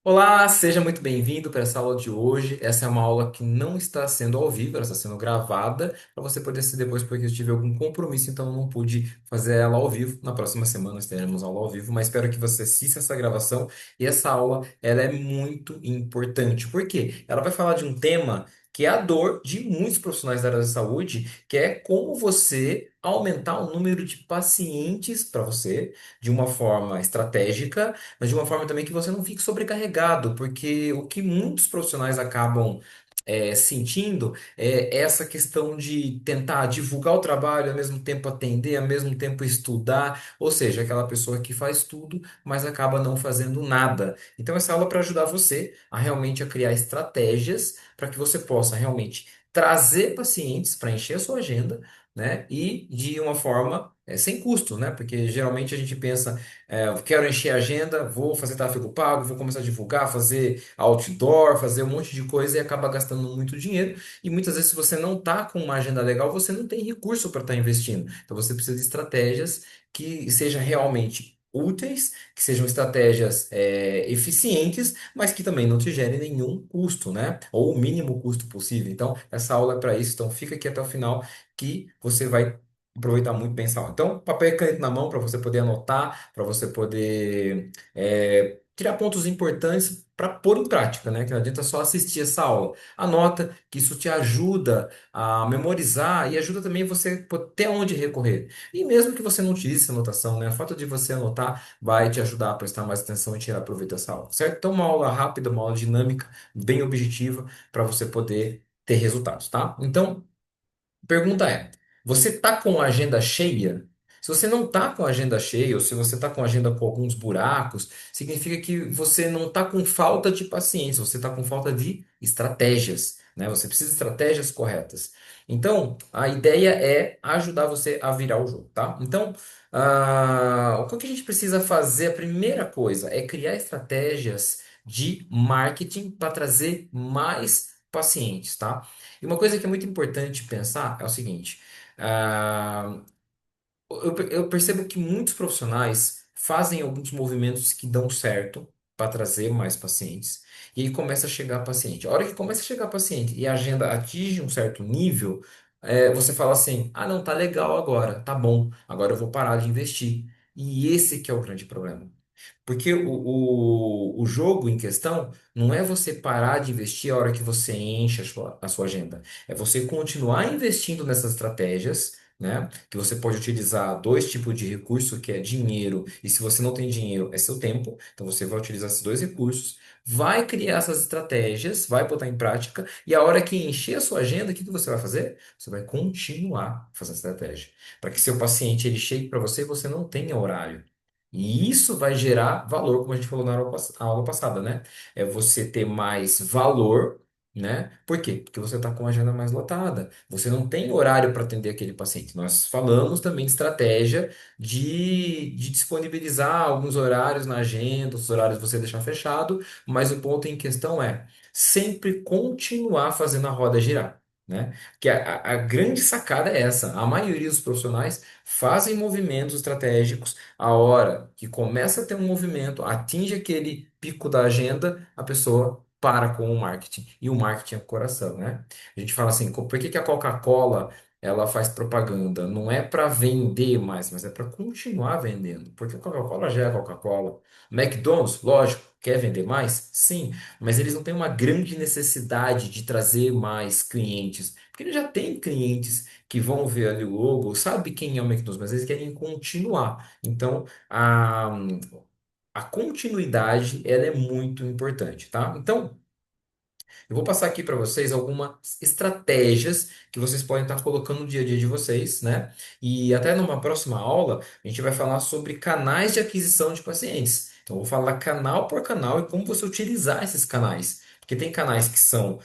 Olá, seja muito bem-vindo para essa aula de hoje. Essa é uma aula que não está sendo ao vivo, ela está sendo gravada para você poder assistir depois, porque eu tive algum compromisso, então eu não pude fazer ela ao vivo. Na próxima semana nós teremos aula ao vivo, mas espero que você assista essa gravação. E essa aula, ela é muito importante. Por quê? Ela vai falar de um tema que é a dor de muitos profissionais da área da saúde, que é como você aumentar o número de pacientes para você de uma forma estratégica, mas de uma forma também que você não fique sobrecarregado, porque o que muitos profissionais acabam sentindo é essa questão de tentar divulgar o trabalho, ao mesmo tempo atender, ao mesmo tempo estudar, ou seja, aquela pessoa que faz tudo, mas acaba não fazendo nada. Então, essa aula é para ajudar você a realmente a criar estratégias para que você possa realmente trazer pacientes para encher a sua agenda, né? E de uma forma sem custo, né? Porque geralmente a gente pensa eu quero encher a agenda, vou fazer tráfego pago, vou começar a divulgar, fazer outdoor, fazer um monte de coisa e acaba gastando muito dinheiro. E muitas vezes, se você não está com uma agenda legal, você não tem recurso para estar investindo. Então, você precisa de estratégias que sejam realmente úteis, que sejam estratégias eficientes, mas que também não te gerem nenhum custo, né? Ou o mínimo custo possível. Então, essa aula é para isso. Então, fica aqui até o final que você vai aproveitar muito bem essa aula. Então, papel e caneta na mão para você poder anotar, para você poder tirar pontos importantes para pôr em prática, né? Que não adianta só assistir essa aula. Anota, que isso te ajuda a memorizar e ajuda também você ter onde recorrer. E mesmo que você não utilize essa anotação, né? A falta de você anotar vai te ajudar a prestar mais atenção e tirar proveito dessa aula, certo? Então, uma aula rápida, uma aula dinâmica, bem objetiva, para você poder ter resultados, tá? Então, pergunta é: você tá com a agenda cheia? Se você não tá com a agenda cheia, ou se você tá com a agenda com alguns buracos, significa que você não tá com falta de paciência, você tá com falta de estratégias, né? Você precisa de estratégias corretas. Então, a ideia é ajudar você a virar o jogo, tá? Então, o que a gente precisa fazer? A primeira coisa é criar estratégias de marketing para trazer mais pacientes, tá? E uma coisa que é muito importante pensar é o seguinte: ah, eu percebo que muitos profissionais fazem alguns movimentos que dão certo para trazer mais pacientes, e aí começa a chegar paciente. A hora que começa a chegar paciente e a agenda atinge um certo nível, você fala assim: ah, não, tá legal agora, tá bom, agora eu vou parar de investir. E esse que é o grande problema. Porque o jogo em questão não é você parar de investir a hora que você enche a sua agenda. É você continuar investindo nessas estratégias, né? Que você pode utilizar dois tipos de recurso, que é dinheiro, e se você não tem dinheiro, é seu tempo. Então você vai utilizar esses dois recursos, vai criar essas estratégias, vai botar em prática, e a hora que encher a sua agenda, o que que você vai fazer? Você vai continuar fazendo estratégia. Para que seu paciente ele chegue para você e você não tenha horário. E isso vai gerar valor, como a gente falou na aula passada, né? É você ter mais valor, né? Por quê? Porque você está com a agenda mais lotada. Você não tem horário para atender aquele paciente. Nós falamos também de estratégia de disponibilizar alguns horários na agenda, os horários você deixar fechado, mas o ponto em questão é sempre continuar fazendo a roda girar. Né? Que a grande sacada é essa. A maioria dos profissionais fazem movimentos estratégicos a hora que começa a ter um movimento, atinge aquele pico da agenda, a pessoa para com o marketing. E o marketing é o coração, né? A gente fala assim, por que que a Coca-Cola ela faz propaganda? Não é para vender mais, mas é para continuar vendendo. Porque a Coca-Cola já é a Coca-Cola. McDonald's, lógico, quer vender mais? Sim, mas eles não têm uma grande necessidade de trazer mais clientes. Porque eles já têm clientes que vão ver ali o logo, sabe quem é o McDonald's, mas eles querem continuar. Então, a continuidade, ela é muito importante, tá? Então, eu vou passar aqui para vocês algumas estratégias que vocês podem estar colocando no dia a dia de vocês, né? E até numa próxima aula, a gente vai falar sobre canais de aquisição de pacientes. Então, eu vou falar canal por canal e como você utilizar esses canais. Porque tem canais que são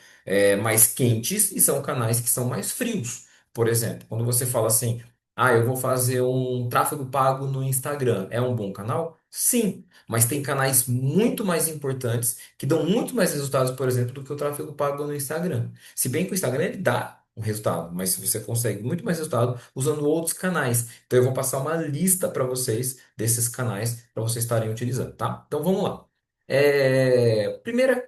mais quentes e são canais que são mais frios. Por exemplo, quando você fala assim, eu vou fazer um tráfego pago no Instagram, é um bom canal? Sim, mas tem canais muito mais importantes que dão muito mais resultados, por exemplo, do que o tráfego pago no Instagram. Se bem que o Instagram ele dá um resultado, mas você consegue muito mais resultado usando outros canais. Então eu vou passar uma lista para vocês desses canais para vocês estarem utilizando, tá? Então vamos lá. Primeiro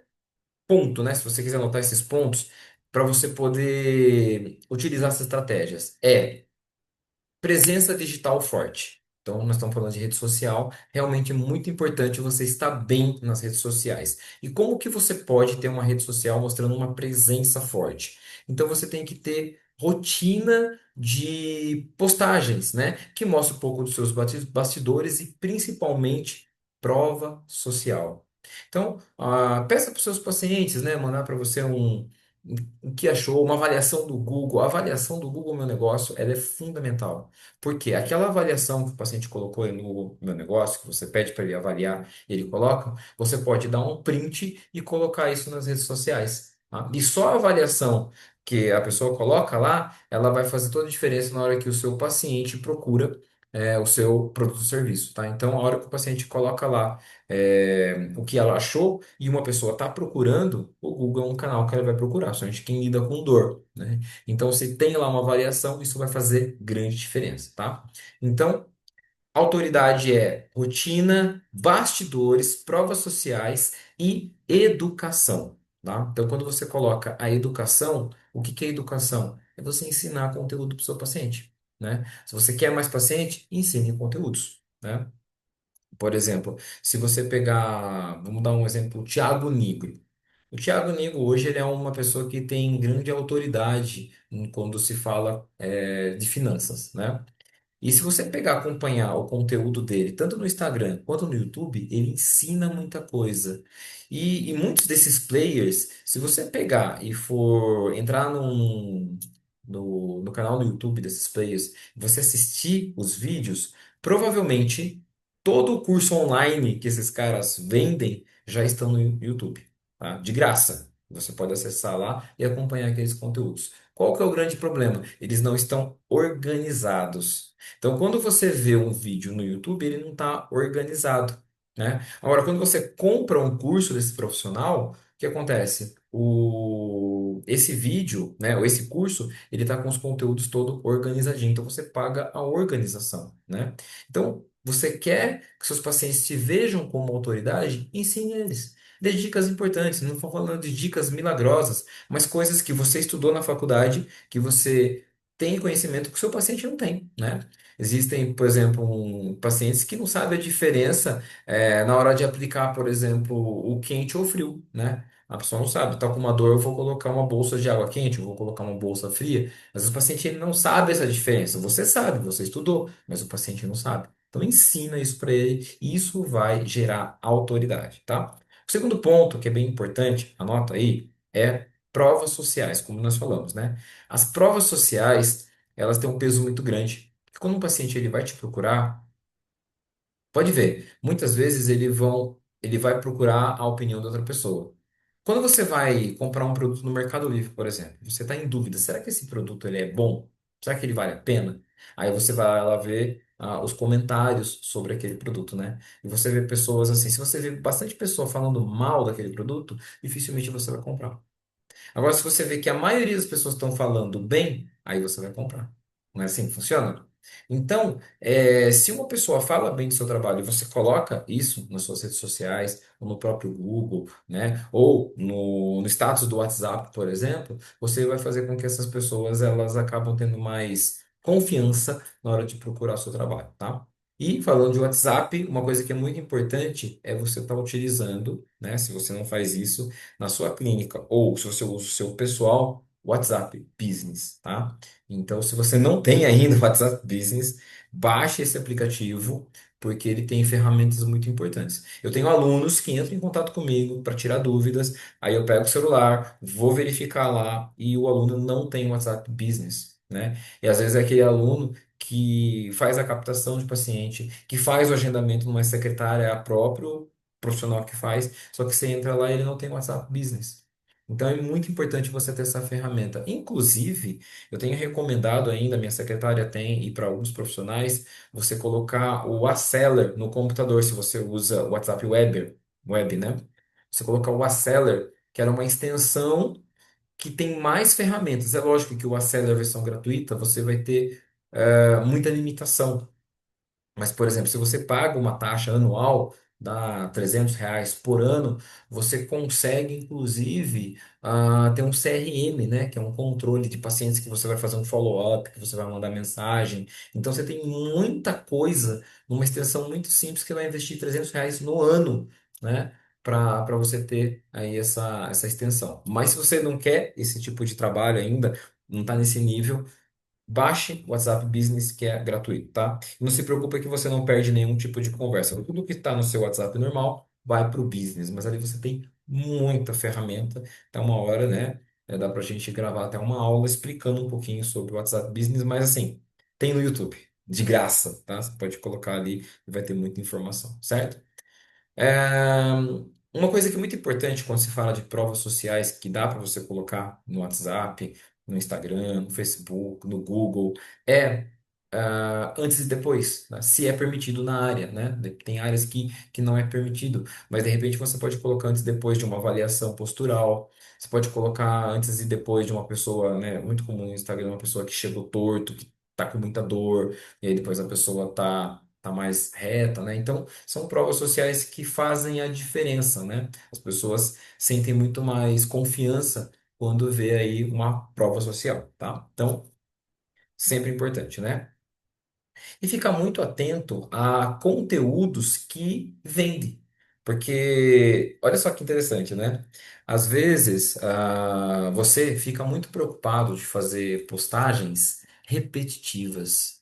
ponto, né? Se você quiser anotar esses pontos, para você poder utilizar essas estratégias, presença digital forte. Então, nós estamos falando de rede social. Realmente é muito importante você estar bem nas redes sociais. E como que você pode ter uma rede social mostrando uma presença forte? Então, você tem que ter rotina de postagens, né? Que mostra um pouco dos seus bastidores e principalmente prova social. Então, peça para os seus pacientes, né? Mandar para você o que achou, uma avaliação do Google. A avaliação do Google Meu Negócio, ela é fundamental. Porque aquela avaliação que o paciente colocou aí no Meu Negócio, que você pede para ele avaliar e ele coloca, você pode dar um print e colocar isso nas redes sociais. Tá? E só a avaliação que a pessoa coloca lá, ela vai fazer toda a diferença na hora que o seu paciente procura o seu produto ou serviço, tá? Então, a hora que o paciente coloca lá o que ela achou e uma pessoa está procurando, o Google é um canal que ela vai procurar, somente quem lida com dor, né? Então, se tem lá uma variação, isso vai fazer grande diferença, tá? Então, autoridade é rotina, bastidores, provas sociais e educação, tá? Então, quando você coloca a educação, o que que é educação? É você ensinar conteúdo para o seu paciente, né? Se você quer mais paciente, ensine conteúdos, né? Por exemplo, se você pegar, vamos dar um exemplo, o Thiago Nigro. O Thiago Nigro hoje ele é uma pessoa que tem grande autoridade quando se fala de finanças, né? E se você pegar, acompanhar o conteúdo dele, tanto no Instagram quanto no YouTube, ele ensina muita coisa. E muitos desses players, se você pegar e for entrar no canal no YouTube desses players, e você assistir os vídeos, provavelmente todo o curso online que esses caras vendem já estão no YouTube, tá? De graça. Você pode acessar lá e acompanhar aqueles conteúdos. Qual que é o grande problema? Eles não estão organizados. Então, quando você vê um vídeo no YouTube, ele não está organizado, né? Agora, quando você compra um curso desse profissional, o que acontece? Esse vídeo, né, ou esse curso, ele está com os conteúdos todo organizadinho. Então, você paga a organização, né? Então, você quer que seus pacientes te vejam como autoridade? Ensine eles. Dê dicas importantes, não estou falando de dicas milagrosas, mas coisas que você estudou na faculdade, que você tem conhecimento que o seu paciente não tem, né? Existem, por exemplo, pacientes que não sabem a diferença na hora de aplicar, por exemplo, o quente ou o frio, né? A pessoa não sabe, tá com uma dor, eu vou colocar uma bolsa de água quente, eu vou colocar uma bolsa fria. Às vezes o paciente ele não sabe essa diferença. Você sabe, você estudou, mas o paciente não sabe. Então ensina isso para ele e isso vai gerar autoridade, tá? O segundo ponto, que é bem importante, anota aí, é provas sociais, como nós falamos, né? As provas sociais, elas têm um peso muito grande. Quando um paciente ele vai te procurar, pode ver, muitas vezes ele vai procurar a opinião da outra pessoa. Quando você vai comprar um produto no Mercado Livre, por exemplo, você está em dúvida, será que esse produto ele é bom? Será que ele vale a pena? Aí você vai lá ver os comentários sobre aquele produto, né? E você vê pessoas assim, se você vê bastante pessoa falando mal daquele produto, dificilmente você vai comprar. Agora, se você vê que a maioria das pessoas estão falando bem, aí você vai comprar. Não é assim que funciona? Então, se uma pessoa fala bem do seu trabalho e você coloca isso nas suas redes sociais, ou no próprio Google, né, ou no status do WhatsApp, por exemplo, você vai fazer com que essas pessoas elas acabam tendo mais confiança na hora de procurar o seu trabalho, tá? E falando de WhatsApp, uma coisa que é muito importante é você estar utilizando, né, se você não faz isso, na sua clínica ou se você usa o seu pessoal, WhatsApp Business, tá? Então, se você não tem ainda o WhatsApp Business, baixe esse aplicativo, porque ele tem ferramentas muito importantes. Eu tenho alunos que entram em contato comigo para tirar dúvidas, aí eu pego o celular, vou verificar lá e o aluno não tem o WhatsApp Business, né? E às vezes é aquele aluno que faz a captação de paciente, que faz o agendamento numa secretária, é a próprio profissional que faz, só que você entra lá e ele não tem WhatsApp Business. Então é muito importante você ter essa ferramenta. Inclusive, eu tenho recomendado ainda, minha secretária tem, e para alguns profissionais, você colocar o Aceler no computador, se você usa o WhatsApp Web, né? Você colocar o Aceler, que era uma extensão que tem mais ferramentas. É lógico que o Aceler, a versão gratuita, você vai ter muita limitação. Mas, por exemplo, se você paga uma taxa anual, dá R$ 300 por ano, você consegue, inclusive, ter um CRM, né? Que é um controle de pacientes que você vai fazer um follow-up, que você vai mandar mensagem. Então, você tem muita coisa numa extensão muito simples que vai investir R$ 300 no ano, né? Para você ter aí essa extensão. Mas se você não quer esse tipo de trabalho ainda, não está nesse nível, baixe o WhatsApp Business, que é gratuito, tá? E não se preocupe que você não perde nenhum tipo de conversa. Tudo que está no seu WhatsApp normal vai para o Business, mas ali você tem muita ferramenta. Então, uma hora, né? Dá para a gente gravar até uma aula explicando um pouquinho sobre o WhatsApp Business, mas assim, tem no YouTube, de graça, tá? Você pode colocar ali e vai ter muita informação, certo? É, uma coisa que é muito importante quando se fala de provas sociais que dá para você colocar no WhatsApp, no Instagram, no Facebook, no Google, é antes e depois, né? Se é permitido na área, né? Tem áreas que não é permitido, mas de repente você pode colocar antes e depois de uma avaliação postural, você pode colocar antes e depois de uma pessoa, né? Muito comum no Instagram, uma pessoa que chegou torto, que tá com muita dor, e aí depois a pessoa tá mais reta, né? Então, são provas sociais que fazem a diferença, né? As pessoas sentem muito mais confiança quando vê aí uma prova social, tá? Então, sempre importante, né? E ficar muito atento a conteúdos que vendem. Porque, olha só que interessante, né? Às vezes, você fica muito preocupado de fazer postagens repetitivas.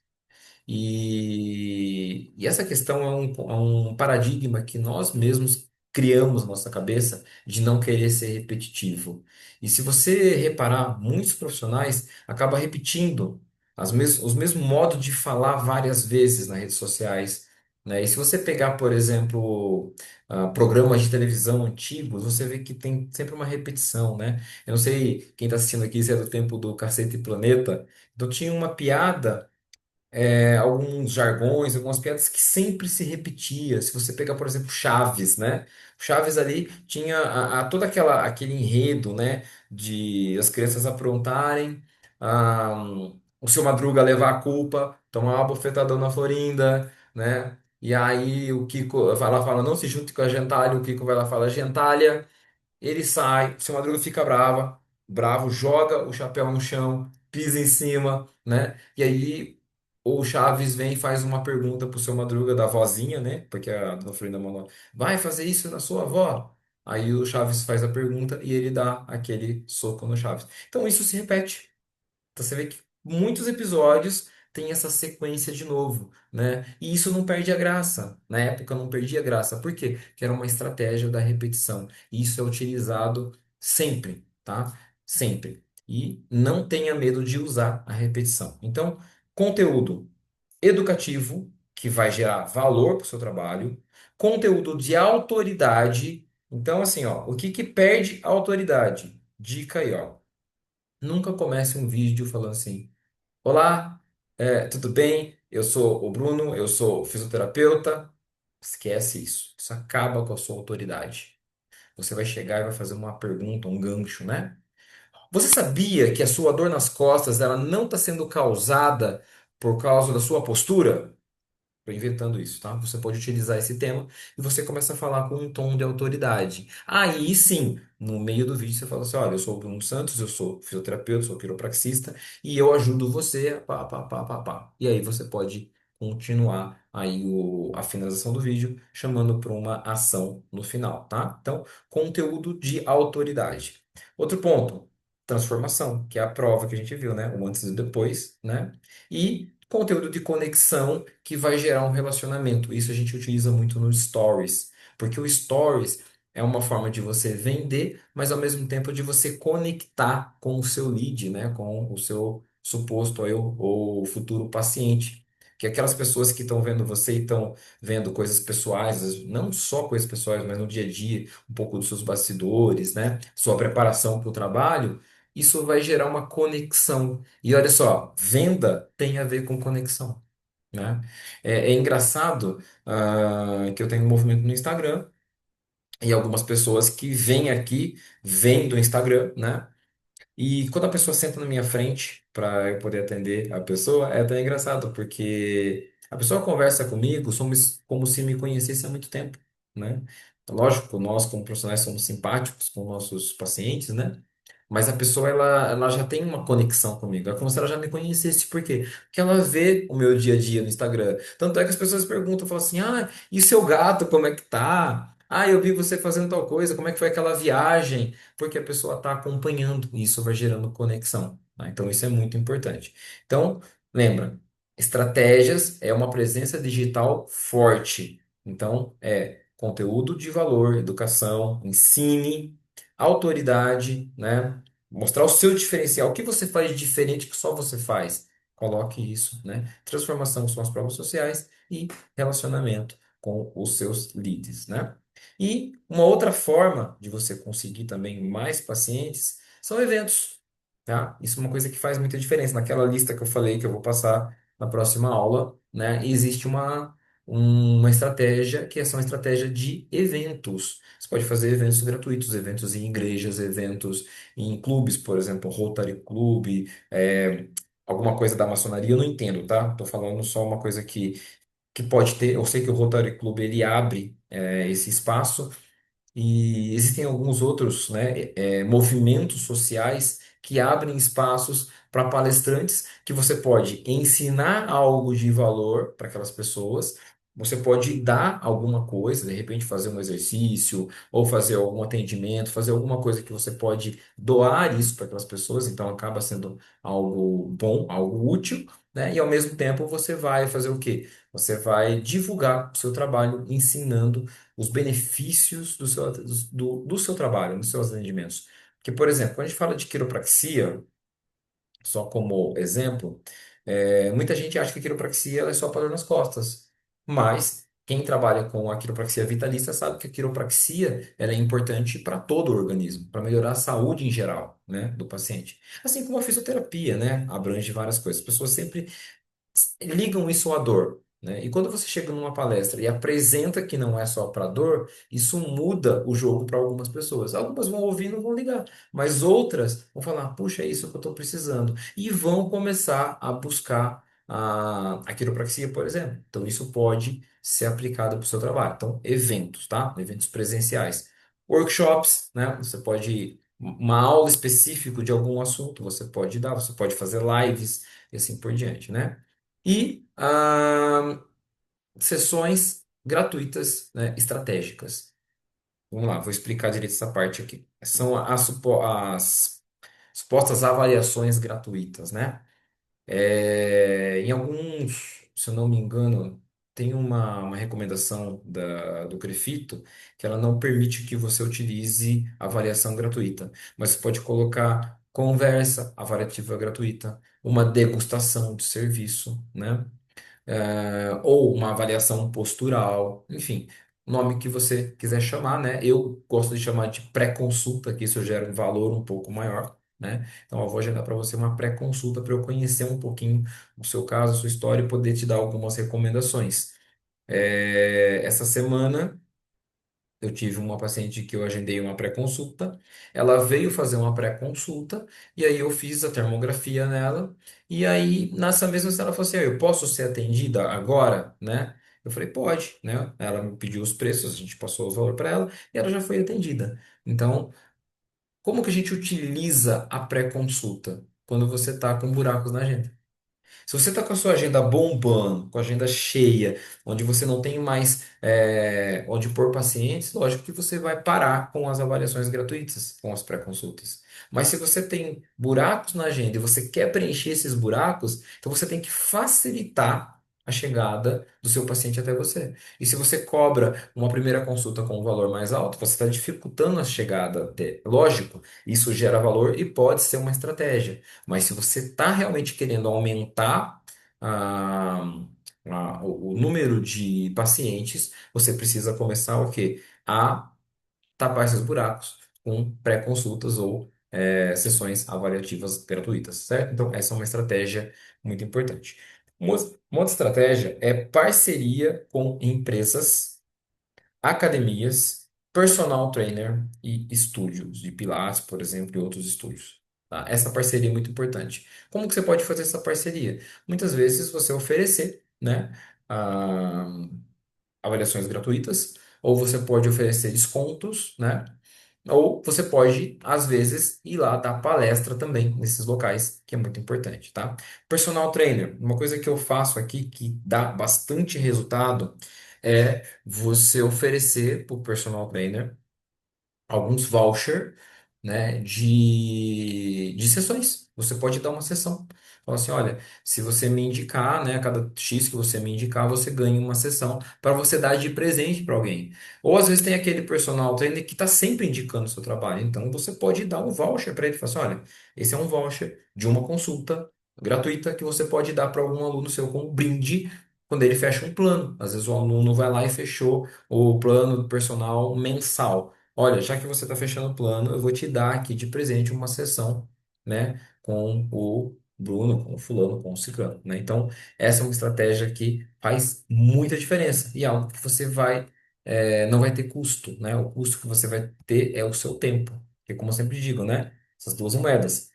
E essa questão é um paradigma que nós mesmos criamos na nossa cabeça de não querer ser repetitivo. E se você reparar, muitos profissionais acabam repetindo os mesmos modos de falar várias vezes nas redes sociais, né? E se você pegar, por exemplo, programas de televisão antigos, você vê que tem sempre uma repetição, né? Eu não sei quem está assistindo aqui se é do tempo do Cacete e Planeta. Então tinha uma piada, alguns jargões, algumas piadas que sempre se repetia. Se você pegar, por exemplo, Chaves, né? Chaves ali tinha toda aquele enredo, né? De as crianças aprontarem, o seu Madruga levar a culpa, tomar uma bofetadão na Florinda, né? E aí o Kiko vai lá e fala, não se junte com a gentalha, o Kiko vai lá e fala, gentalha. Ele sai, o seu Madruga fica bravo, joga o chapéu no chão, pisa em cima, né? E aí o Chaves vem e faz uma pergunta pro seu Madruga da vozinha, né? Porque a dona Florinda mandou, vai fazer isso na sua avó? Aí o Chaves faz a pergunta e ele dá aquele soco no Chaves. Então isso se repete. Então você vê que muitos episódios têm essa sequência de novo, né? E isso não perde a graça. Na época não perdia a graça. Por quê? Porque era uma estratégia da repetição. E isso é utilizado sempre, tá? Sempre. E não tenha medo de usar a repetição. Então, conteúdo educativo, que vai gerar valor para o seu trabalho, conteúdo de autoridade. Então, assim, ó, o que que perde a autoridade? Dica aí, ó. Nunca comece um vídeo falando assim: olá, tudo bem? Eu sou o Bruno, eu sou fisioterapeuta. Esquece isso. Isso acaba com a sua autoridade. Você vai chegar e vai fazer uma pergunta, um gancho, né? Você sabia que a sua dor nas costas ela não está sendo causada por causa da sua postura? Estou inventando isso, tá? Você pode utilizar esse tema e você começa a falar com um tom de autoridade. Aí sim, no meio do vídeo você fala assim: olha, eu sou o Bruno Santos, eu sou fisioterapeuta, sou quiropraxista e eu ajudo você, pá, pá, pá, pá, pá. E aí você pode continuar aí a finalização do vídeo, chamando para uma ação no final, tá? Então, conteúdo de autoridade. Outro ponto, transformação, que é a prova que a gente viu, né? O antes e o depois, né? E conteúdo de conexão que vai gerar um relacionamento. Isso a gente utiliza muito no Stories, porque o Stories é uma forma de você vender, mas ao mesmo tempo de você conectar com o seu lead, né, com o seu suposto aí, ou futuro paciente. Que aquelas pessoas que estão vendo você e estão vendo coisas pessoais, não só coisas pessoais, mas no dia a dia, um pouco dos seus bastidores, né? Sua preparação para o trabalho, isso vai gerar uma conexão. E olha só, venda tem a ver com conexão, né? É engraçado, que eu tenho um movimento no Instagram e algumas pessoas que vêm aqui, vêm do Instagram, né? E quando a pessoa senta na minha frente para eu poder atender a pessoa, é até engraçado, porque a pessoa conversa comigo, somos como se me conhecesse há muito tempo. né? Lógico, nós como profissionais somos simpáticos com nossos pacientes, né? Mas a pessoa, ela já tem uma conexão comigo. É como se ela já me conhecesse. Por quê? Porque ela vê o meu dia a dia no Instagram. Tanto é que as pessoas perguntam, falam assim, ah, e seu gato, como é que tá? Ah, eu vi você fazendo tal coisa, como é que foi aquela viagem? Porque a pessoa está acompanhando e isso vai gerando conexão, tá? Então, isso é muito importante. Então, lembra, estratégias é uma presença digital forte. Então, é conteúdo de valor, educação, ensine, autoridade, né? Mostrar o seu diferencial. O que você faz de diferente que só você faz? Coloque isso, né? Transformação são as provas sociais e relacionamento com os seus leads, né? E uma outra forma de você conseguir também mais pacientes são eventos, tá? Isso é uma coisa que faz muita diferença. Naquela lista que eu falei que eu vou passar na próxima aula, né? Existe uma estratégia que é uma estratégia de eventos. Você pode fazer eventos gratuitos, eventos em igrejas, eventos em clubes, por exemplo, Rotary Club, alguma coisa da maçonaria, eu não entendo, tá? Tô falando só uma coisa que pode ter. Eu sei que o Rotary Club ele abre esse espaço e existem alguns outros, né, movimentos sociais que abrem espaços para palestrantes que você pode ensinar algo de valor para aquelas pessoas. Você pode dar alguma coisa, de repente fazer um exercício ou fazer algum atendimento, fazer alguma coisa que você pode doar isso para aquelas pessoas, então acaba sendo algo bom, algo útil, né? E ao mesmo tempo você vai fazer o quê? Você vai divulgar o seu trabalho ensinando os benefícios do seu trabalho, dos seus atendimentos. Porque, por exemplo, quando a gente fala de quiropraxia, só como exemplo, muita gente acha que a quiropraxia ela é só para dor nas costas. Mas quem trabalha com a quiropraxia vitalista sabe que a quiropraxia ela é importante para todo o organismo, para melhorar a saúde em geral, né, do paciente. Assim como a fisioterapia, né, abrange várias coisas. As pessoas sempre ligam isso à dor, né? E quando você chega numa palestra e apresenta que não é só para dor, isso muda o jogo para algumas pessoas. Algumas vão ouvir e não vão ligar, mas outras vão falar: puxa, é isso que eu estou precisando, e vão começar a buscar a quiropraxia, por exemplo. Então, isso pode ser aplicado para o seu trabalho. Então, eventos, tá? Eventos presenciais. Workshops, né? Você pode. Uma aula específica de algum assunto, você pode dar, você pode fazer lives e assim por diante, né? E sessões gratuitas, né, estratégicas. Vamos lá, vou explicar direito essa parte aqui. São as supostas avaliações gratuitas, né? Em alguns, se eu não me engano, tem uma recomendação do CREFITO que ela não permite que você utilize avaliação gratuita, mas você pode colocar conversa avaliativa gratuita, uma degustação de serviço, né? Ou uma avaliação postural, enfim, nome que você quiser chamar, né? Eu gosto de chamar de pré-consulta, que isso gera um valor um pouco maior, né? Então, eu vou agendar para você uma pré-consulta para eu conhecer um pouquinho o seu caso, a sua história e poder te dar algumas recomendações. Essa semana. Eu tive uma paciente que eu agendei uma pré-consulta. Ela veio fazer uma pré-consulta e aí eu fiz a termografia nela. E aí, nessa mesma ela falou assim: "Ah, eu posso ser atendida agora, né?" Eu falei: "Pode, né?" Ela me pediu os preços, a gente passou os valores para ela e ela já foi atendida. Então, como que a gente utiliza a pré-consulta? Quando você está com buracos na agenda. Se você está com a sua agenda bombando, com a agenda cheia, onde você não tem mais onde pôr pacientes, lógico que você vai parar com as avaliações gratuitas, com as pré-consultas. Mas se você tem buracos na agenda e você quer preencher esses buracos, então você tem que facilitar a chegada do seu paciente até você. E se você cobra uma primeira consulta com um valor mais alto, você está dificultando a chegada até. Lógico, isso gera valor e pode ser uma estratégia. Mas se você está realmente querendo aumentar a- o número de pacientes, você precisa começar o quê? A tapar esses buracos com pré-consultas ou sessões avaliativas gratuitas, certo? Então, essa é uma estratégia muito importante. Uma outra estratégia é parceria com empresas, academias, personal trainer e estúdios de Pilates, por exemplo, e outros estúdios. Tá? Essa parceria é muito importante. Como que você pode fazer essa parceria? Muitas vezes você oferecer, né, ah, avaliações gratuitas ou você pode oferecer descontos, né? Ou você pode, às vezes, ir lá dar palestra também nesses locais, que é muito importante, tá? Personal trainer, uma coisa que eu faço aqui que dá bastante resultado é você oferecer para o personal trainer alguns voucher, né, de sessões. Você pode dar uma sessão. Fala assim, olha, se você me indicar, né, a cada X que você me indicar, você ganha uma sessão para você dar de presente para alguém. Ou às vezes tem aquele personal trainer que está sempre indicando o seu trabalho. Então você pode dar um voucher para ele. Falar assim, olha, esse é um voucher de uma consulta gratuita que você pode dar para algum aluno seu como brinde quando ele fecha um plano. Às vezes o aluno vai lá e fechou o plano do personal mensal. Olha, já que você está fechando o plano, eu vou te dar aqui de presente uma sessão, né, com o Bruno, com o fulano, com o ciclano, né? Então, essa é uma estratégia que faz muita diferença e é algo que você vai, não vai ter custo, né? O custo que você vai ter é o seu tempo, porque como eu sempre digo, né? Essas duas moedas,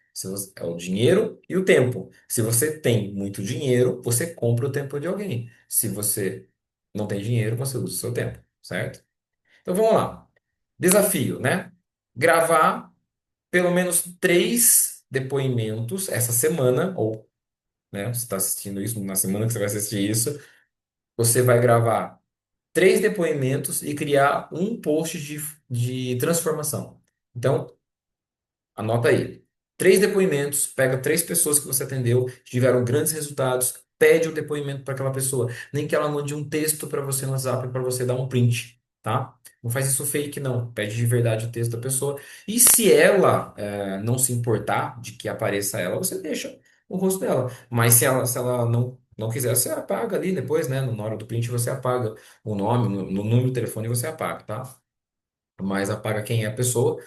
é o dinheiro e o tempo. Se você tem muito dinheiro, você compra o tempo de alguém. Se você não tem dinheiro, você usa o seu tempo, certo? Então, vamos lá. Desafio, né? Gravar pelo menos 3 depoimentos essa semana, ou, né, você está assistindo isso na semana que você vai assistir isso, você vai gravar 3 depoimentos e criar um post de transformação. Então, anota aí. 3 depoimentos, pega 3 pessoas que você atendeu, que tiveram grandes resultados, pede o depoimento para aquela pessoa. Nem que ela mande um texto para você no WhatsApp para você dar um print, tá? Não faz isso fake, não. Pede de verdade o texto da pessoa. E se ela não se importar de que apareça ela, você deixa o rosto dela. Mas se ela não quiser, você apaga ali depois, né? Na hora do print você apaga o nome, no número do telefone você apaga, tá? Mas apaga quem é a pessoa,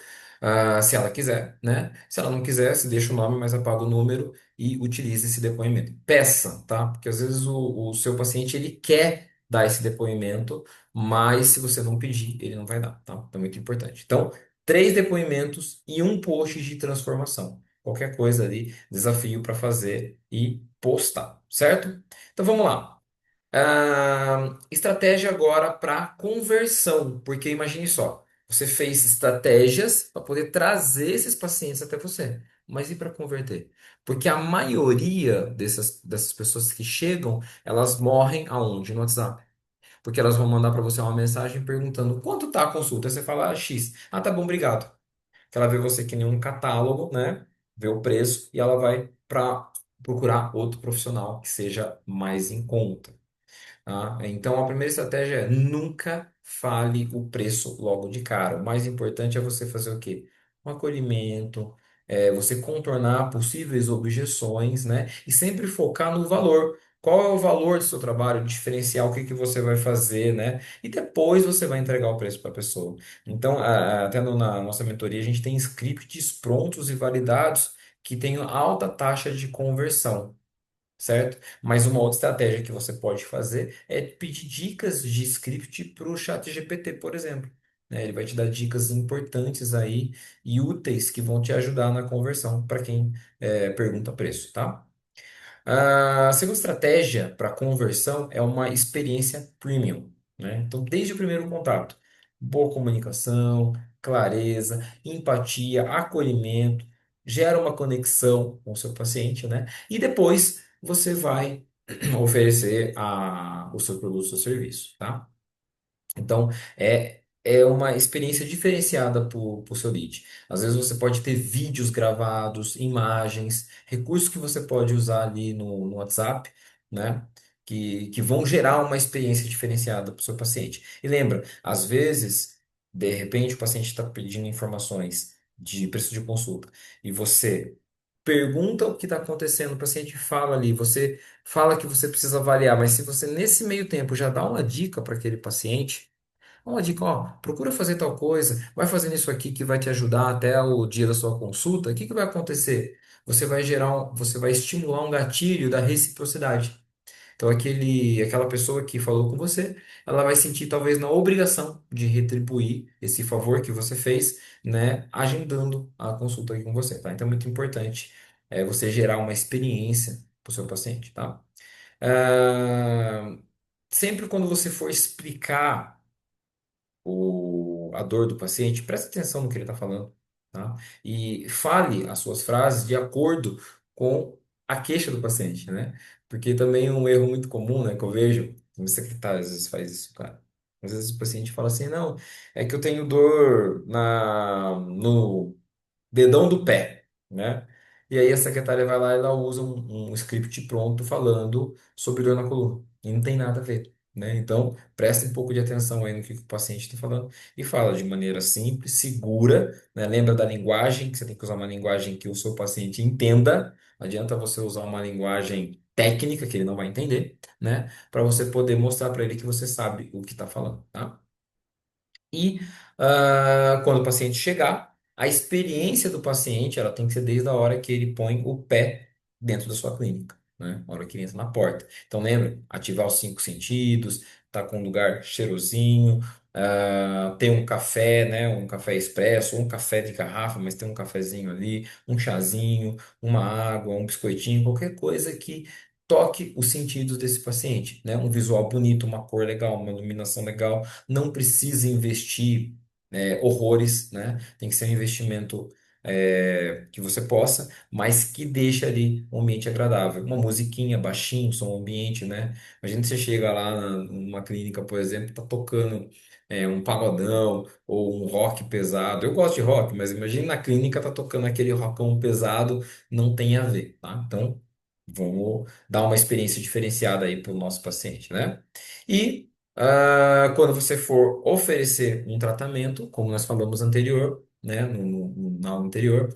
se ela quiser, né? Se ela não quiser, se deixa o nome, mas apaga o número e utiliza esse depoimento. Peça, tá? Porque às vezes o seu paciente ele quer dar esse depoimento, mas se você não pedir, ele não vai dar, tá? Então é muito importante. Então, 3 depoimentos e um post de transformação. Qualquer coisa ali, desafio para fazer e postar, certo? Então vamos lá. Estratégia agora para conversão, porque imagine só, você fez estratégias para poder trazer esses pacientes até você, mas e para converter? Porque a maioria dessas pessoas que chegam, elas morrem aonde? No WhatsApp. Porque elas vão mandar para você uma mensagem perguntando quanto tá a consulta. Aí você fala, X. Ah, tá bom, obrigado. Que ela vê você que nem um catálogo, né? Vê o preço e ela vai para procurar outro profissional que seja mais em conta. Tá? Então, a primeira estratégia é nunca fale o preço logo de cara. O mais importante é você fazer o quê? Um acolhimento, você contornar possíveis objeções, né? E sempre focar no valor. Qual é o valor do seu trabalho, diferencial, o que que você vai fazer, né? E depois você vai entregar o preço para a pessoa. Então, até na nossa mentoria, a gente tem scripts prontos e validados que têm alta taxa de conversão, certo? Mas uma outra estratégia que você pode fazer é pedir dicas de script para o chat GPT, por exemplo. Né? Ele vai te dar dicas importantes aí e úteis que vão te ajudar na conversão para quem pergunta preço, tá? A segunda estratégia para conversão é uma experiência premium, né? Então, desde o primeiro contato, boa comunicação, clareza, empatia, acolhimento, gera uma conexão com o seu paciente, né? E depois você vai oferecer o seu produto, o seu serviço, tá? Então, é uma experiência diferenciada para o seu lead. Às vezes você pode ter vídeos gravados, imagens, recursos que você pode usar ali no WhatsApp, né? Que vão gerar uma experiência diferenciada para o seu paciente. E lembra, às vezes, de repente, o paciente está pedindo informações de preço de consulta e você pergunta o que está acontecendo, o paciente fala ali, você fala que você precisa avaliar, mas se você nesse meio tempo já dá uma dica para aquele paciente, uma dica, ó, procura fazer tal coisa, vai fazendo isso aqui que vai te ajudar até o dia da sua consulta. O que que vai acontecer? Você vai estimular um gatilho da reciprocidade. Então, aquela pessoa que falou com você, ela vai sentir talvez na obrigação de retribuir esse favor que você fez, né, agendando a consulta aqui com você, tá? Então, é muito importante você gerar uma experiência para o seu paciente, tá? Ah, sempre quando você for explicar a dor do paciente, preste atenção no que ele está falando, tá? E fale as suas frases de acordo com a queixa do paciente, né? Porque também um erro muito comum, né, que eu vejo, o secretário às vezes faz isso, cara. Às vezes o paciente fala assim, não, é que eu tenho dor no dedão do pé, né? E aí a secretária vai lá e ela usa um script pronto falando sobre dor na coluna. E não tem nada a ver, né? Então, preste um pouco de atenção aí no que o paciente está falando e fala de maneira simples, segura, né? Lembra da linguagem, que você tem que usar uma linguagem que o seu paciente entenda. Não adianta você usar uma linguagem técnica que ele não vai entender, né? Para você poder mostrar para ele que você sabe o que está falando, tá? E quando o paciente chegar, a experiência do paciente ela tem que ser desde a hora que ele põe o pé dentro da sua clínica, né? Na hora que ele entra na porta. Então, lembra, ativar os cinco sentidos, tá com um lugar cheirosinho, tem um café, né? Um café expresso, ou um café de garrafa, mas tem um cafezinho ali, um chazinho, uma água, um biscoitinho, qualquer coisa que toque os sentidos desse paciente, né? Um visual bonito, uma cor legal, uma iluminação legal, não precisa investir horrores, né? Tem que ser um investimento que você possa, mas que deixe ali um ambiente agradável. Uma musiquinha baixinho, som ambiente, né? Imagina que você chega lá numa clínica, por exemplo, tá tocando um pagodão ou um rock pesado. Eu gosto de rock, mas imagina na clínica tá tocando aquele rockão pesado, não tem a ver, tá? Então, vamos dar uma experiência diferenciada aí para o nosso paciente, né? E quando você for oferecer um tratamento, como nós falamos anterior, né, na aula anterior,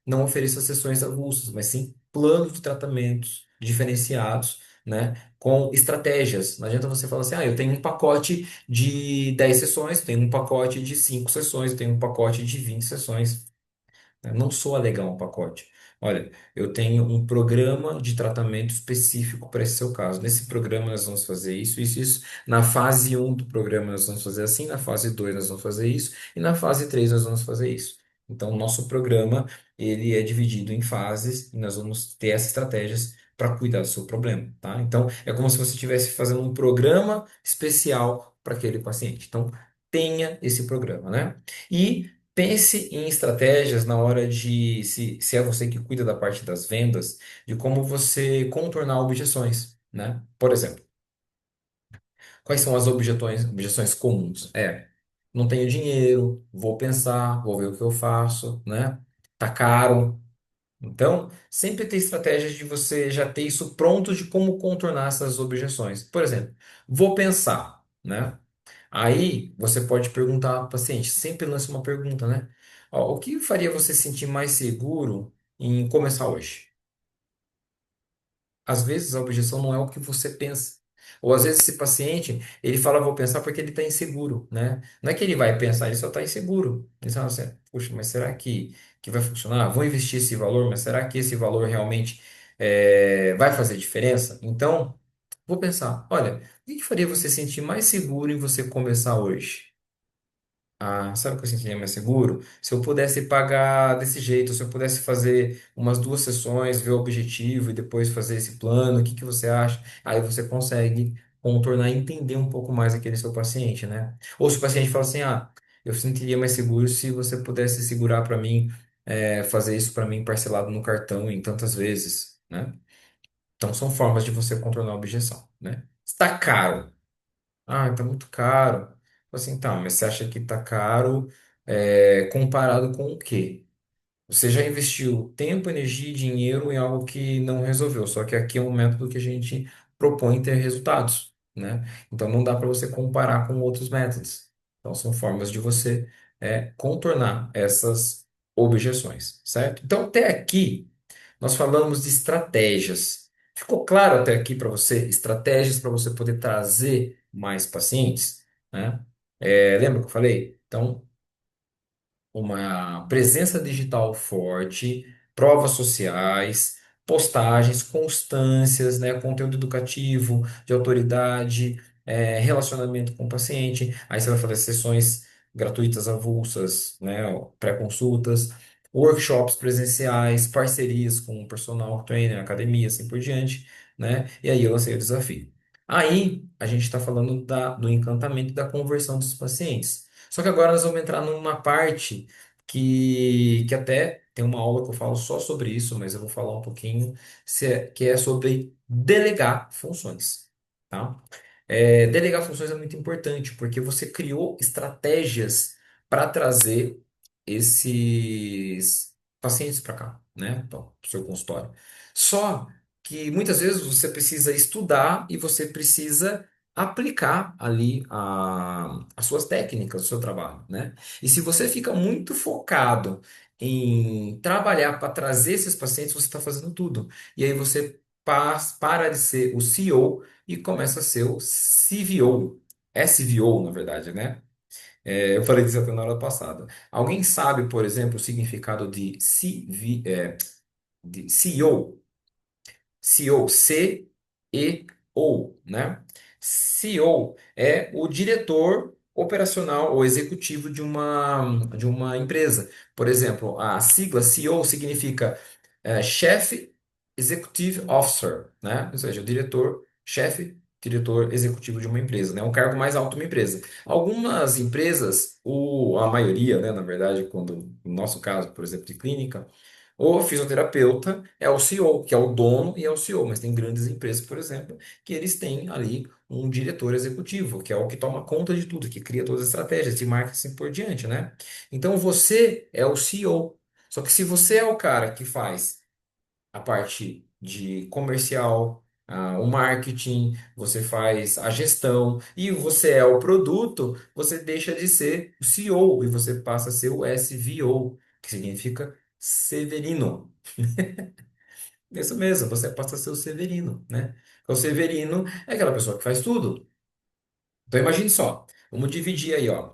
não ofereça sessões avulsas, mas sim planos de tratamentos diferenciados, né, com estratégias. Não adianta você falar assim, eu tenho um pacote de 10 sessões, tenho um pacote de 5 sessões, tenho um pacote de 20 sessões. Né? Não sou alegar um pacote. Olha, eu tenho um programa de tratamento específico para esse seu caso. Nesse programa nós vamos fazer isso, isso, isso. Na fase um do programa nós vamos fazer assim, na fase 2 nós vamos fazer isso, e na fase 3 nós vamos fazer isso. Então, o nosso programa, ele é dividido em fases e nós vamos ter essas estratégias para cuidar do seu problema, tá? Então, é como se você estivesse fazendo um programa especial para aquele paciente. Então, tenha esse programa, né? E pense em estratégias na hora de, se é você que cuida da parte das vendas, de como você contornar objeções, né? Por exemplo, quais são as objeções comuns? Não tenho dinheiro, vou pensar, vou ver o que eu faço, né? Tá caro. Então, sempre ter estratégias de você já ter isso pronto de como contornar essas objeções. Por exemplo, vou pensar, né? Aí você pode perguntar ao paciente, sempre lance uma pergunta, né? Ó, o que faria você se sentir mais seguro em começar hoje? Às vezes a objeção não é o que você pensa. Ou às vezes esse paciente, ele fala, vou pensar porque ele está inseguro, né? Não é que ele vai pensar, ele só está inseguro. Ele fala assim, puxa, mas será que vai funcionar? Vou investir esse valor, mas será que esse valor realmente vai fazer diferença? Então, vou pensar, olha, o que faria você se sentir mais seguro em você começar hoje? Sabe o que eu sentiria mais seguro? Se eu pudesse pagar desse jeito, se eu pudesse fazer umas duas sessões, ver o objetivo e depois fazer esse plano, o que que você acha? Aí você consegue contornar e entender um pouco mais aquele seu paciente, né? Ou se o paciente fala assim, eu sentiria mais seguro se você pudesse segurar para mim, fazer isso para mim parcelado no cartão em tantas vezes, né? Então são formas de você contornar a objeção, né? Está caro. Tá muito caro. Assim, tá, mas você acha que tá caro comparado com o quê? Você já investiu tempo, energia e dinheiro em algo que não resolveu. Só que aqui é um método que a gente propõe ter resultados, né? Então não dá para você comparar com outros métodos. Então são formas de você contornar essas objeções, certo? Então até aqui nós falamos de estratégias. Ficou claro até aqui para você estratégias para você poder trazer mais pacientes, né? Lembra que eu falei? Então uma presença digital forte, provas sociais, postagens, constâncias, né, conteúdo educativo, de autoridade, relacionamento com o paciente. Aí você vai fazer sessões gratuitas avulsas, né, pré-consultas, workshops presenciais, parcerias com o personal trainer, academia, assim por diante, né? E aí eu lancei o desafio. Aí a gente está falando do encantamento e da conversão dos pacientes. Só que agora nós vamos entrar numa parte que até tem uma aula que eu falo só sobre isso, mas eu vou falar um pouquinho, que é sobre delegar funções, tá? Delegar funções é muito importante, porque você criou estratégias para trazer esses pacientes para cá, né? Para o seu consultório. Só que muitas vezes você precisa estudar e você precisa aplicar ali as suas técnicas, o seu trabalho, né? E se você fica muito focado em trabalhar para trazer esses pacientes, você está fazendo tudo. E aí você para de ser o CEO e começa a ser o CVO. SVO, na verdade, né? Eu falei disso até na hora passada. Alguém sabe, por exemplo, o significado de de CEO? CEO, CEO, né? CEO é o diretor operacional ou executivo de uma empresa. Por exemplo, a sigla CEO significa Chief Executive Officer, né? Ou seja, o chefe, diretor executivo de uma empresa, né? Um cargo mais alto de uma empresa. Algumas empresas, a maioria, né, na verdade, quando, no nosso caso, por exemplo, de clínica, o fisioterapeuta é o CEO, que é o dono e é o CEO, mas tem grandes empresas, por exemplo, que eles têm ali um diretor executivo, que é o que toma conta de tudo, que cria todas as estratégias de marketing e assim por diante, né? Então você é o CEO. Só que se você é o cara que faz a parte de comercial, o marketing, você faz a gestão e você é o produto, você deixa de ser o CEO e você passa a ser o SVO, que significa Severino. Isso mesmo, você passa a ser o Severino, né? O Severino é aquela pessoa que faz tudo. Então imagine só, vamos dividir aí, ó,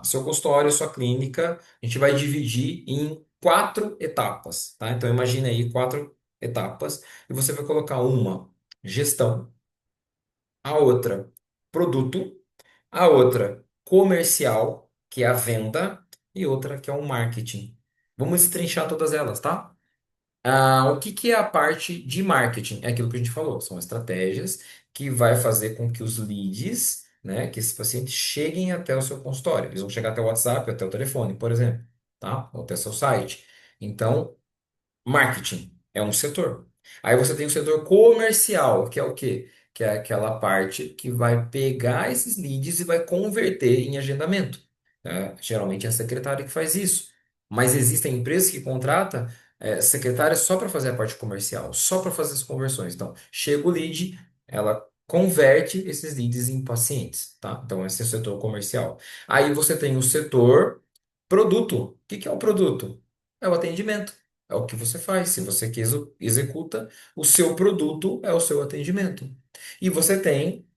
seu consultório, sua clínica, a gente vai dividir em quatro etapas, tá? Então imagine aí quatro etapas e você vai colocar uma gestão, a outra produto, a outra comercial, que é a venda, e outra que é o marketing. Vamos destrinchar todas elas, tá? O que que é a parte de marketing? É aquilo que a gente falou, são estratégias que vai fazer com que os leads, né, que esses pacientes cheguem até o seu consultório. Eles vão chegar até o WhatsApp, até o telefone, por exemplo, tá? Ou até o seu site. Então, marketing é um setor. Aí você tem o setor comercial, que é o quê? Que é aquela parte que vai pegar esses leads e vai converter em agendamento, né? Geralmente é a secretária que faz isso. Mas existem empresas que contratam secretárias só para fazer a parte comercial, só para fazer as conversões. Então, chega o lead, ela converte esses leads em pacientes, tá? Então, esse é o setor comercial. Aí você tem o setor produto. O que que é o produto? É o atendimento. É o que você faz. Se você que executa, o seu produto é o seu atendimento. E você tem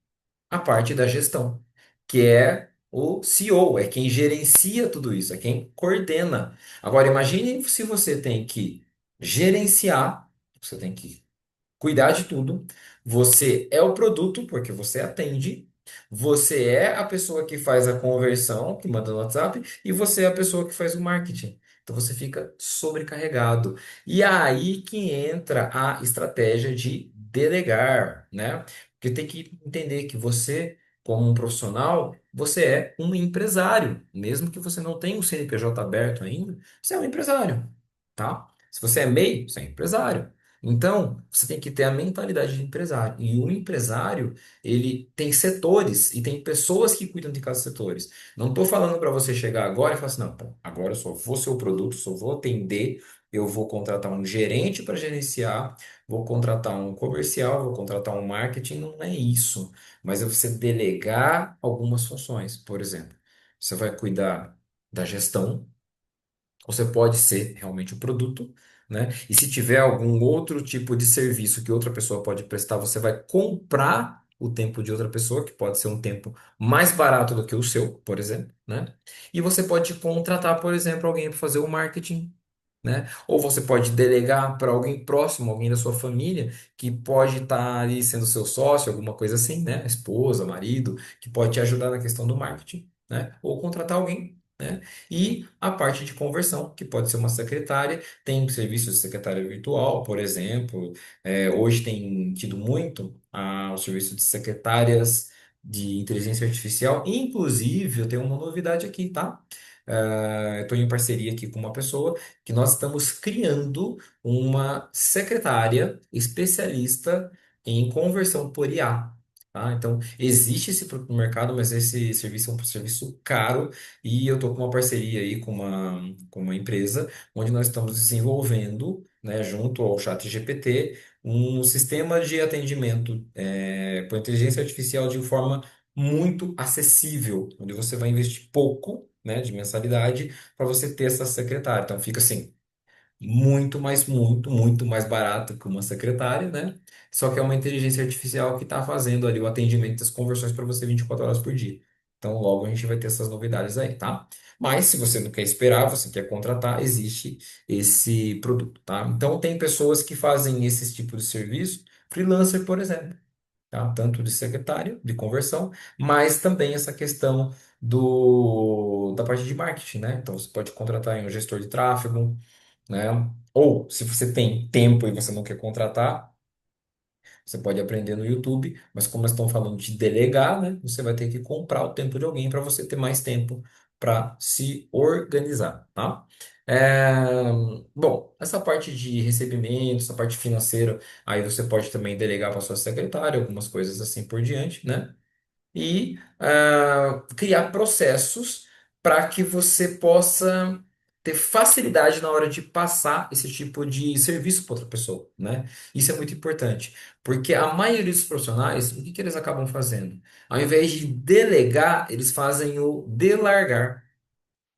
a parte da gestão, que é o CEO, é quem gerencia tudo isso, é quem coordena. Agora, imagine se você tem que gerenciar, você tem que cuidar de tudo. Você é o produto, porque você atende. Você é a pessoa que faz a conversão, que manda no WhatsApp, e você é a pessoa que faz o marketing. Então você fica sobrecarregado. E é aí que entra a estratégia de delegar, né? Porque tem que entender que você, como um profissional, você é um empresário. Mesmo que você não tenha o CNPJ aberto ainda, você é um empresário, tá? Se você é MEI, você é empresário. Então, você tem que ter a mentalidade de empresário. E o empresário, ele tem setores e tem pessoas que cuidam de cada setores. Não estou falando para você chegar agora e falar assim, não, pô, agora eu só vou ser o produto, só vou atender, eu vou contratar um gerente para gerenciar, vou contratar um comercial, vou contratar um marketing. Não é isso. Mas é você delegar algumas funções. Por exemplo, você vai cuidar da gestão. Você pode ser realmente o produto, né? E se tiver algum outro tipo de serviço que outra pessoa pode prestar, você vai comprar o tempo de outra pessoa, que pode ser um tempo mais barato do que o seu, por exemplo, né? E você pode contratar, por exemplo, alguém para fazer o marketing, né? Ou você pode delegar para alguém próximo, alguém da sua família, que pode estar ali sendo seu sócio, alguma coisa assim, né? Esposa, marido, que pode te ajudar na questão do marketing, né? Ou contratar alguém, né? E a parte de conversão, que pode ser uma secretária, tem serviço de secretária virtual, por exemplo. Hoje tem tido muito o serviço de secretárias de inteligência artificial. Inclusive, eu tenho uma novidade aqui, tá? Eu estou em parceria aqui com uma pessoa que nós estamos criando uma secretária especialista em conversão por IA. Tá? Então, existe esse produto no mercado, mas esse serviço é um serviço caro e eu estou com uma parceria aí com uma empresa onde nós estamos desenvolvendo, né, junto ao ChatGPT, um sistema de atendimento por inteligência artificial de forma muito acessível, onde você vai investir pouco, né, de mensalidade para você ter essa secretária. Então fica assim, muito mais barato que uma secretária, né? Só que é uma inteligência artificial que está fazendo ali o atendimento das conversões para você 24 horas por dia. Então logo a gente vai ter essas novidades aí, tá? Mas se você não quer esperar, você quer contratar, existe esse produto, tá? Então tem pessoas que fazem esse tipo de serviço, freelancer, por exemplo, tá? Tanto de secretário, de conversão, mas também essa questão da parte de marketing, né? Então você pode contratar um gestor de tráfego, né? Ou se você tem tempo e você não quer contratar, você pode aprender no YouTube, mas como nós estamos falando de delegar, né? Você vai ter que comprar o tempo de alguém para você ter mais tempo para se organizar, tá? É, Bom, essa parte de recebimento, essa parte financeira, aí você pode também delegar para sua secretária, algumas coisas assim por diante, né? E criar processos para que você possa ter facilidade na hora de passar esse tipo de serviço para outra pessoa, né? Isso é muito importante, porque a maioria dos profissionais, o que que eles acabam fazendo? Ao invés de delegar, eles fazem o delargar.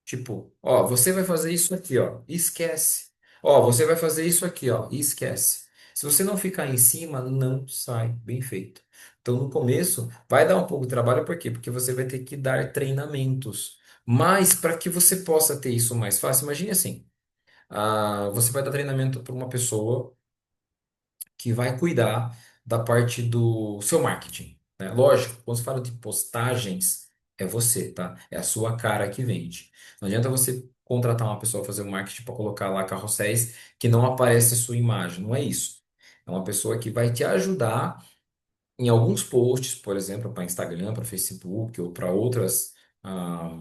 Tipo, ó, você vai fazer isso aqui, ó, e esquece. Ó, você vai fazer isso aqui, ó, e esquece. Se você não ficar em cima, não sai bem feito. Então, no começo, vai dar um pouco de trabalho, por quê? Porque você vai ter que dar treinamentos. Mas, para que você possa ter isso mais fácil, imagine assim: você vai dar treinamento para uma pessoa que vai cuidar da parte do seu marketing, né? Lógico, quando você fala de postagens, é você, tá? É a sua cara que vende. Não adianta você contratar uma pessoa para fazer o marketing para colocar lá carrosséis que não aparece a sua imagem. Não é isso. É uma pessoa que vai te ajudar em alguns posts, por exemplo, para Instagram, para Facebook ou para outras. ah,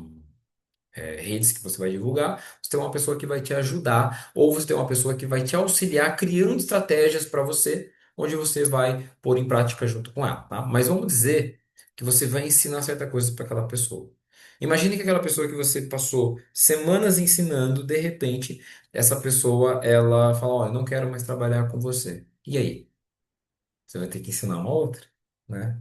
Redes que você vai divulgar, você tem uma pessoa que vai te ajudar, ou você tem uma pessoa que vai te auxiliar criando estratégias para você, onde você vai pôr em prática junto com ela, tá? Mas vamos dizer que você vai ensinar certa coisa para aquela pessoa. Imagine que aquela pessoa que você passou semanas ensinando, de repente, essa pessoa, ela fala, ó, eu não quero mais trabalhar com você. E aí? Você vai ter que ensinar uma outra, né?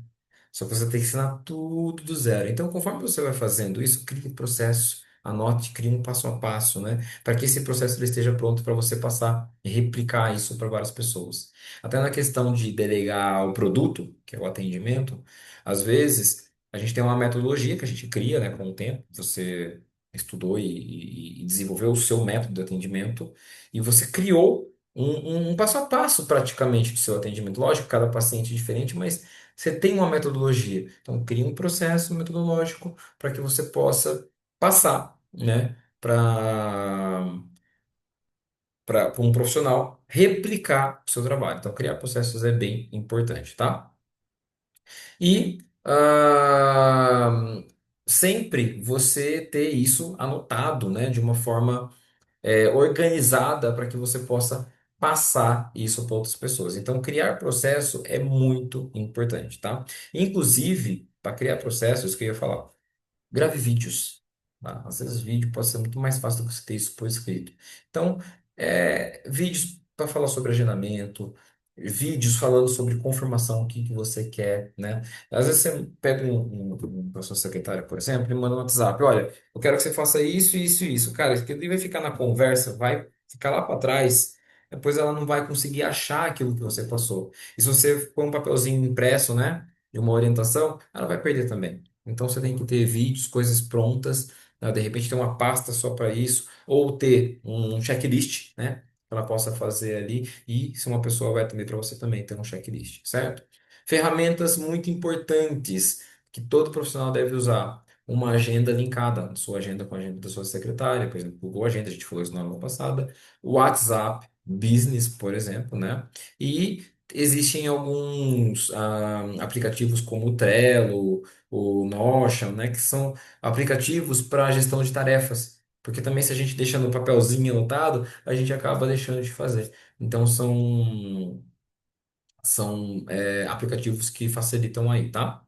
Só que você tem que ensinar tudo do zero. Então, conforme você vai fazendo isso, crie processo, anote, crie um passo a passo, né? Para que esse processo ele esteja pronto para você passar e replicar isso para várias pessoas. Até na questão de delegar o produto, que é o atendimento, às vezes a gente tem uma metodologia que a gente cria, né, com o tempo. Você estudou e desenvolveu o seu método de atendimento e você criou um passo a passo praticamente do seu atendimento. Lógico, cada paciente é diferente, mas você tem uma metodologia. Então, cria um processo metodológico para que você possa passar, né, para um profissional replicar o seu trabalho. Então, criar processos é bem importante, tá? E sempre você ter isso anotado, né, de uma forma organizada para que você possa passar isso para outras pessoas. Então, criar processo é muito importante, tá? Inclusive, para criar processos, que eu ia falar. Grave vídeos, tá? Às vezes vídeo pode ser muito mais fácil do que você ter isso por escrito. Então, vídeos para falar sobre agendamento, vídeos falando sobre confirmação, o que que você quer, né? Às vezes você pega uma sua secretária, por exemplo, e manda um WhatsApp, olha, eu quero que você faça isso, isso e isso. Cara, isso aqui vai ficar na conversa, vai ficar lá para trás, depois ela não vai conseguir achar aquilo que você passou. E se você põe um papelzinho impresso, né, de uma orientação, ela vai perder também. Então você tem que ter vídeos, coisas prontas, né? De repente ter uma pasta só para isso, ou ter um checklist, né? Que ela possa fazer ali, e se uma pessoa vai atender para você também ter um checklist, certo? Ferramentas muito importantes que todo profissional deve usar. Uma agenda linkada, sua agenda com a agenda da sua secretária, por exemplo, Google Agenda, a gente falou isso na aula passada, o WhatsApp Business, por exemplo, né? E existem alguns aplicativos como o Trello, o Notion, né, que são aplicativos para gestão de tarefas. Porque também se a gente deixa no papelzinho anotado, a gente acaba deixando de fazer. Então são aplicativos que facilitam aí, tá?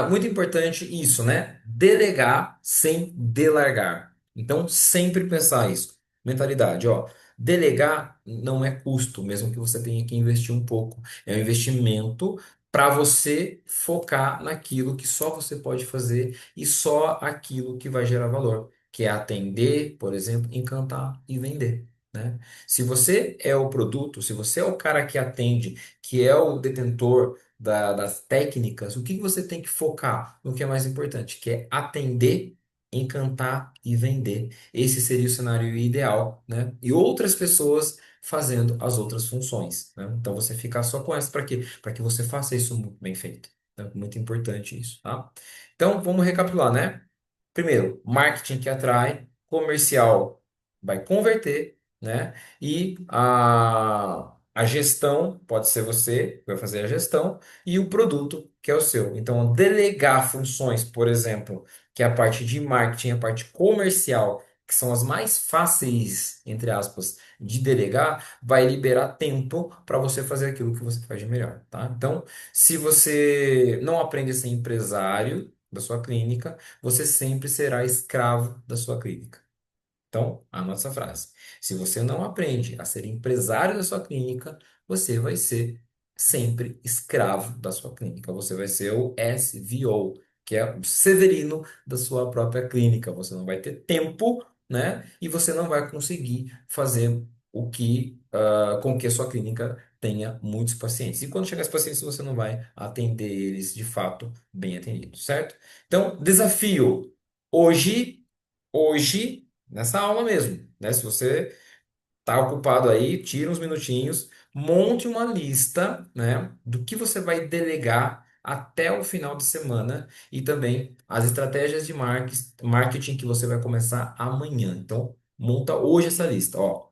Muito importante isso, né? Delegar sem delargar. Então, sempre pensar isso. Mentalidade, ó. Delegar não é custo, mesmo que você tenha que investir um pouco. É um investimento para você focar naquilo que só você pode fazer e só aquilo que vai gerar valor, que é atender, por exemplo, encantar e vender, né? Se você é o produto, se você é o cara que atende, que é o detentor das técnicas, o que que você tem que focar no que é mais importante, que é atender, encantar e vender. Esse seria o cenário ideal, né? E outras pessoas fazendo as outras funções, né? Então você ficar só com essa para quê? Para que você faça isso muito bem feito. Né? Muito importante isso, tá? Então vamos recapitular, né? Primeiro, marketing que atrai, comercial vai converter, né? E a gestão, pode ser você que vai fazer a gestão, e o produto, que é o seu. Então, delegar funções, por exemplo, que é a parte de marketing, a parte comercial, que são as mais fáceis, entre aspas, de delegar, vai liberar tempo para você fazer aquilo que você faz de melhor, tá? Então, se você não aprende a ser empresário da sua clínica, você sempre será escravo da sua clínica. Então, anota essa frase. Se você não aprende a ser empresário da sua clínica, você vai ser sempre escravo da sua clínica. Você vai ser o SVO, que é o Severino da sua própria clínica. Você não vai ter tempo, né? E você não vai conseguir fazer o que, com que a sua clínica tenha muitos pacientes. E quando chegar os pacientes, você não vai atender eles de fato bem atendidos, certo? Então, desafio. Hoje, nessa aula mesmo, né? Se você está ocupado aí, tira uns minutinhos, monte uma lista, né, do que você vai delegar até o final de semana e também as estratégias de marketing que você vai começar amanhã. Então, monta hoje essa lista, ó.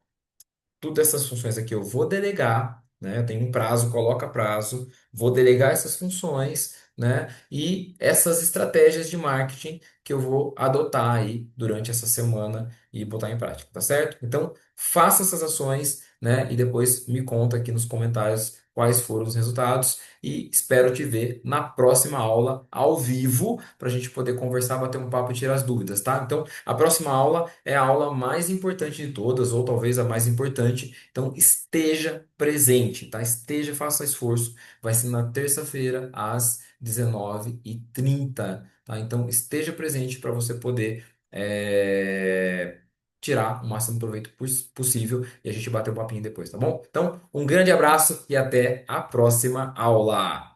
Todas essas funções aqui eu vou delegar, né? Eu tenho um prazo, coloca prazo, vou delegar essas funções, né? E essas estratégias de marketing que eu vou adotar aí durante essa semana e botar em prática, tá certo? Então, faça essas ações, né? E depois me conta aqui nos comentários quais foram os resultados e espero te ver na próxima aula ao vivo para a gente poder conversar, bater um papo e tirar as dúvidas, tá? Então, a próxima aula é a aula mais importante de todas, ou talvez a mais importante. Então, esteja presente, tá? Esteja, faça esforço. Vai ser na terça-feira, às 19h30, tá? Então, esteja presente para você poder tirar o máximo proveito possível e a gente bater o papinho depois, tá bom? Então, um grande abraço e até a próxima aula.